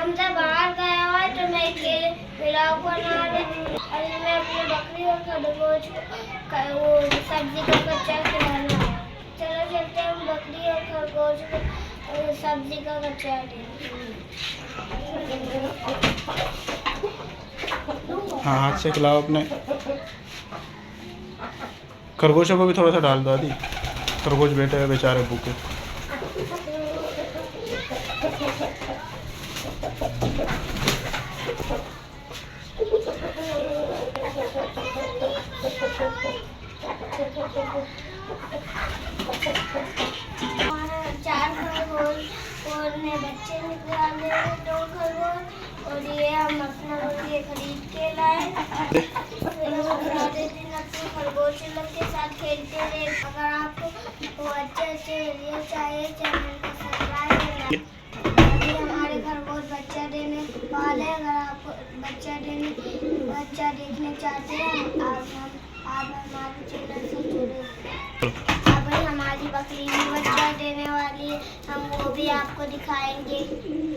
हमसे बाहर गया हुआ है तो मैं अकेले पुलाव बना रहे और मैं अपनी बकरी और खरगोश को वो सब्जी का कच्चा खिलाना है। चलो चलते हैं, हम बकरी और खरगोश को सब्जी का कच्चा हाँ, हाथ से खिलाओ अपने खरगोशों को भी थोड़ा सा डाल दो आदि। खरगोश बैठे हैं बेचारे भूखे। चार खरगोश और ने बच्चे निकाले, 2 खरगोश, और ये हम अपना ये खरीद के लाए। खरगोश लोग के साथ खेलते रहे। अगर आपको अच्छे वीडियो चाहिए चैनल को सब्सक्राइब करना। अभी हमारे खरगोश बच्चा देने वाले, अगर आपको बच्चा देखने चाहते हैं आप हमारे चैनल से जुड़े। अभी हमारी बकरी भी बच्चा देने वाली है, हम वो भी आपको दिखाएंगे।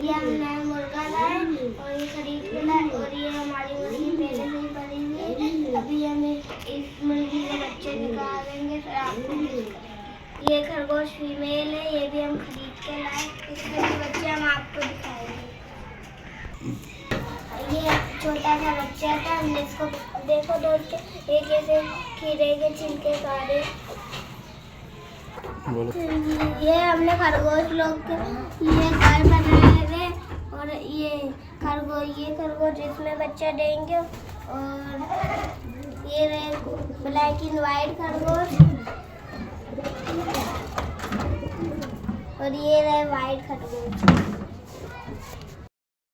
ये हम नया मुर्गा लाए और ये खरीद के लाए, और ये हमारी मुर्गी पहले से ही पड़ी हुई है। अभी हमें इस मुर्गी के बच्चे निकालेंगे, फिर आपको दिखाएंगे। ये खरगोश फीमेल है, ये भी हम खरीद के लाए, इसके भी बच्चे हम आपको दिखाएंगे। ये छोटा सा बच्चा था, हमने इसको देखो दोस्तों, ये कैसे खीरे के छिलके काटे। ये हमने खरगोश लोग के लिए घर बनाए थे, और ये खरगोश इसमें बच्चा देंगे। और ये रहे ब्लैक एंड वाइट खरगोश, और ये रहे वाइट खरगोश।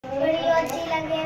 वीडियो अच्छी लगे